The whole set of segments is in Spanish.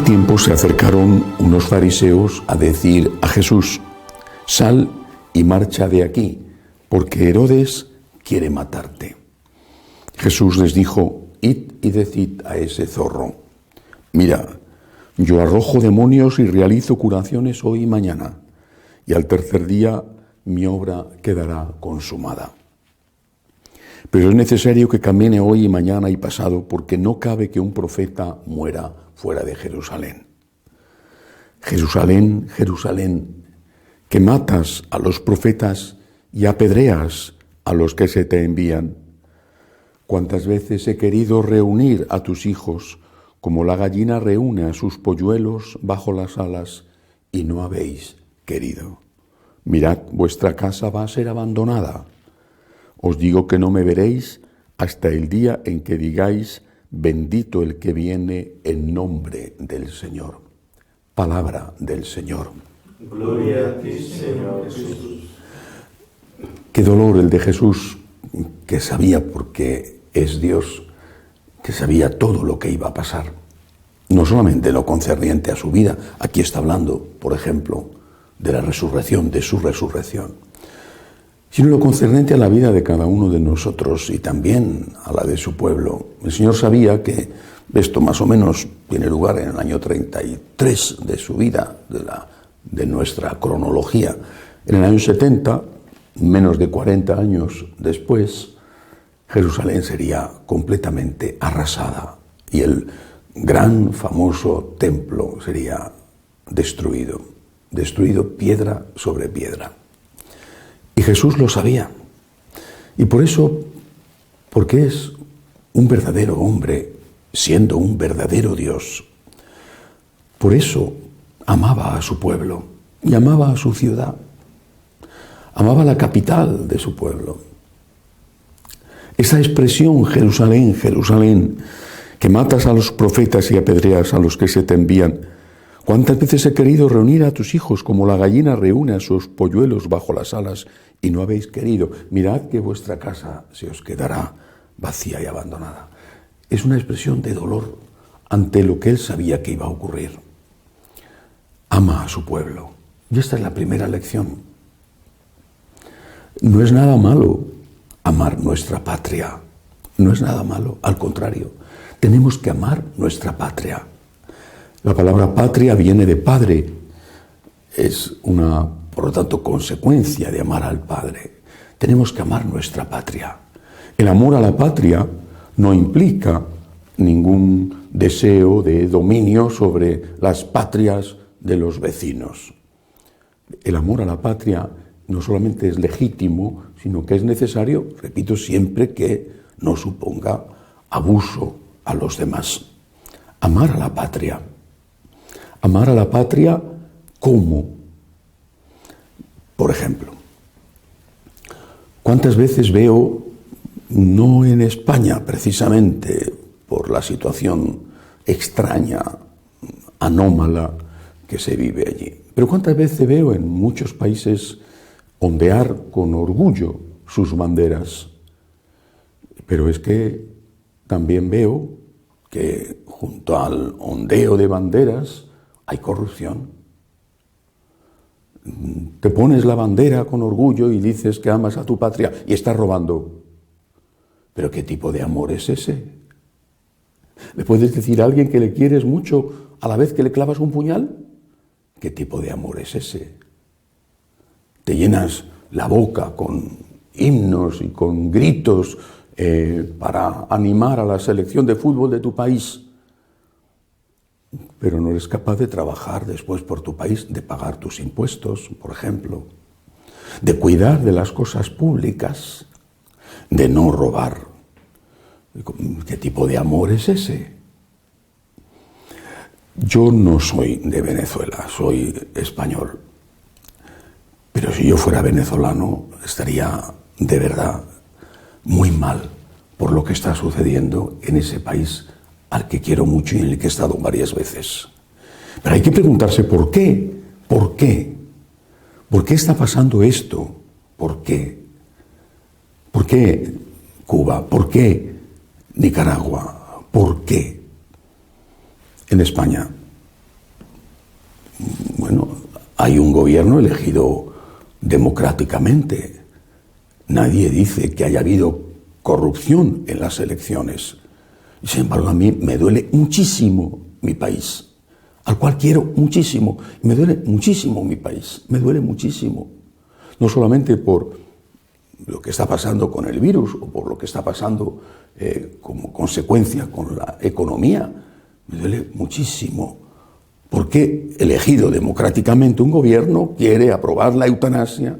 tiempo se acercaron unos fariseos a decir a Jesús: sal y marcha de aquí, porque Herodes quiere matarte. Jesús les dijo: id y decid a ese zorro: mira, yo arrojo demonios y realizo curaciones hoy y mañana, y al tercer día mi obra quedará consumada. Pero es necesario que camine hoy y mañana y pasado, porque no cabe que un profeta muera fuera de Jerusalén. Jerusalén, Jerusalén, que matas a los profetas y apedreas a los que se te envían. Cuántas veces he querido reunir a tus hijos, como la gallina reúne a sus polluelos bajo las alas, y no habéis querido. Mirad, vuestra casa va a ser abandonada. Os digo que no me veréis hasta el día en que digáis: bendito el que viene en nombre del Señor. Palabra del Señor. Gloria a ti, Señor Jesús. Qué dolor el de Jesús, que sabía, porque es Dios, que sabía todo lo que iba a pasar. No solamente lo concerniente a su vida, aquí está hablando, por ejemplo, de la resurrección, de su resurrección, sino lo concerniente a la vida de cada uno de nosotros y también a la de su pueblo. El Señor sabía que esto más o menos tiene lugar en el año 33 de su vida, de nuestra cronología. En el año 70, menos de 40 años después, Jerusalén sería completamente arrasada y el gran famoso templo sería destruido piedra sobre piedra. Y Jesús lo sabía. Y por eso, porque es un verdadero hombre, siendo un verdadero Dios, por eso amaba a su pueblo y amaba a su ciudad. Amaba la capital de su pueblo. Esa expresión, Jerusalén, Jerusalén, que matas a los profetas y apedreas a los que se te envían. ¿Cuántas veces he querido reunir a tus hijos como la gallina reúne a sus polluelos bajo las alas y no habéis querido? Mirad que vuestra casa se os quedará vacía y abandonada. Es una expresión de dolor ante lo que él sabía que iba a ocurrir. Ama a su pueblo. Y esta es la primera lección. No es nada malo amar nuestra patria. No es nada malo, al contrario. Tenemos que amar nuestra patria. La palabra patria viene de padre. Es una, por lo tanto, consecuencia de amar al Padre. Tenemos que amar nuestra patria. El amor a la patria no implica ningún deseo de dominio sobre las patrias de los vecinos. El amor a la patria no solamente es legítimo, sino que es necesario, repito, siempre que no suponga abuso a los demás. Amar a la patria. Amar a la patria, ¿cómo? Por ejemplo, ¿cuántas veces veo, no en España precisamente por la situación extraña, anómala que se vive allí, pero cuántas veces veo en muchos países ondear con orgullo sus banderas? Pero es que también veo que junto al ondeo de banderas hay corrupción. Te pones la bandera con orgullo y dices que amas a tu patria y estás robando. ¿Pero qué tipo de amor es ese? ¿Le puedes decir a alguien que le quieres mucho a la vez que le clavas un puñal? ¿Qué tipo de amor es ese? Te llenas la boca con himnos y con gritos para animar a la selección de fútbol de tu país, pero no eres capaz de trabajar después por tu país, de pagar tus impuestos, por ejemplo, de cuidar de las cosas públicas, de no robar. ¿Qué tipo de amor es ese? Yo no soy de Venezuela, soy español. Pero si yo fuera venezolano, estaría de verdad muy mal por lo que está sucediendo en ese país al que quiero mucho y en el que he estado varias veces. Pero hay que preguntarse ¿por qué? ¿Por qué? ¿Por qué está pasando esto? ¿Por qué? ¿Por qué Cuba? ¿Por qué Nicaragua? ¿Por qué? En España Bueno, hay un gobierno elegido democráticamente. Nadie dice que haya habido corrupción en las elecciones. Y sin embargo, a mí me duele muchísimo mi país, al cual quiero muchísimo. Me duele muchísimo mi país, me duele muchísimo. No solamente por lo que está pasando con el virus o por lo que está pasando como consecuencia con la economía, me duele muchísimo. Porque elegido democráticamente un gobierno quiere aprobar la eutanasia,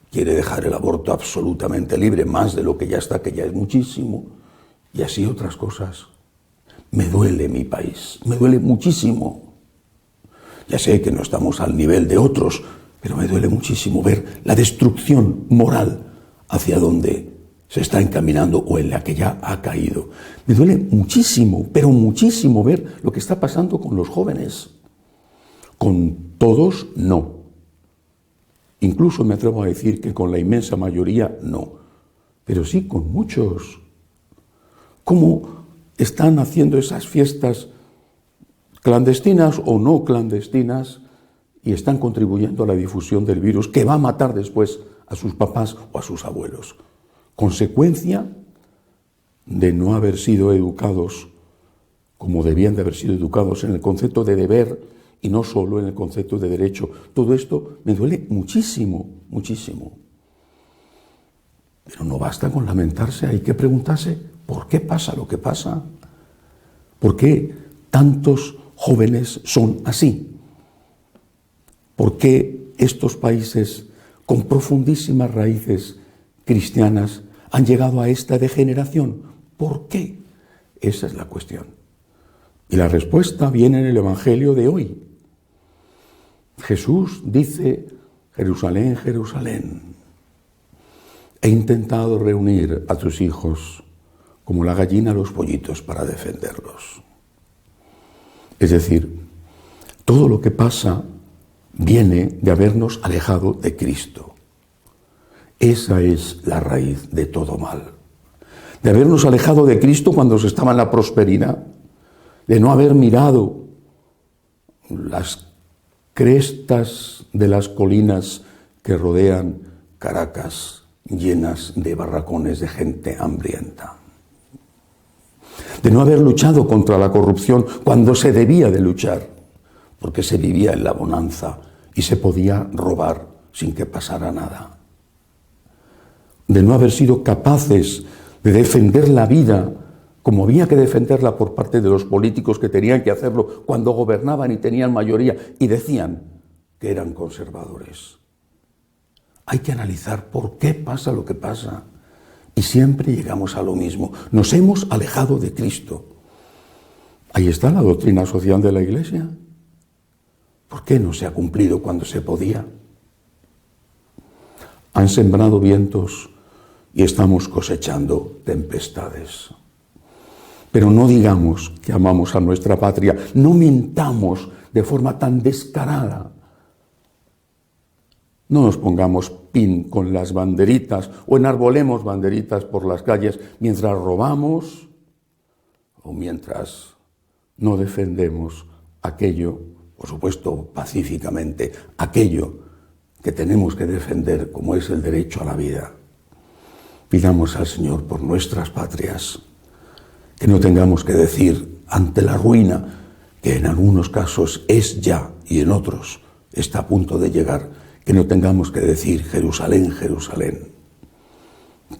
quiere dejar el aborto absolutamente libre, más de lo que ya está, que ya es muchísimo, y así otras cosas. Me duele mi país, me duele muchísimo. Ya sé que no estamos al nivel de otros, pero me duele muchísimo ver la destrucción moral hacia donde se está encaminando o en la que ya ha caído. Me duele muchísimo, pero muchísimo ver lo que está pasando con los jóvenes. Con todos, no. Incluso me atrevo a decir que con la inmensa mayoría, no. Pero sí con muchos. ¿Cómo están haciendo esas fiestas clandestinas o no clandestinas y están contribuyendo a la difusión del virus que va a matar después a sus papás o a sus abuelos? Consecuencia de no haber sido educados como debían de haber sido educados en el concepto de deber y no solo en el concepto de derecho. Todo esto me duele muchísimo, muchísimo. Pero no basta con lamentarse, hay que preguntarse ¿por qué pasa lo que pasa? ¿Por qué tantos jóvenes son así? ¿Por qué estos países con profundísimas raíces cristianas han llegado a esta degeneración? ¿Por qué? Esa es la cuestión. Y la respuesta viene en el Evangelio de hoy. Jesús dice: Jerusalén, Jerusalén, he intentado reunir a tus hijos como la gallina a los pollitos para defenderlos. Es decir, todo lo que pasa viene de habernos alejado de Cristo. Esa es la raíz de todo mal. De habernos alejado de Cristo cuando se estaba en la prosperidad, de no haber mirado las crestas de las colinas que rodean Caracas, llenas de barracones de gente hambrienta. De no haber luchado contra la corrupción cuando se debía de luchar, porque se vivía en la bonanza y se podía robar sin que pasara nada. De no haber sido capaces de defender la vida como había que defenderla por parte de los políticos que tenían que hacerlo cuando gobernaban y tenían mayoría y decían que eran conservadores. Hay que analizar por qué pasa lo que pasa y siempre llegamos a lo mismo. Nos hemos alejado de Cristo. Ahí está la doctrina social de la Iglesia. ¿Por qué no se ha cumplido cuando se podía? Han sembrado vientos y estamos cosechando tempestades. Pero no digamos que amamos a nuestra patria, no mintamos de forma tan descarada. No nos pongamos pin con las banderitas o enarbolemos banderitas por las calles mientras robamos o mientras no defendemos aquello, por supuesto pacíficamente, aquello que tenemos que defender como es el derecho a la vida. Pidamos al Señor por nuestras patrias, que no tengamos que decir ante la ruina, que en algunos casos es ya y en otros está a punto de llegar, que no tengamos que decir Jerusalén, Jerusalén.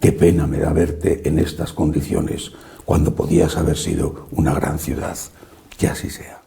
Qué pena me da verte en estas condiciones cuando podías haber sido una gran ciudad. Que así sea.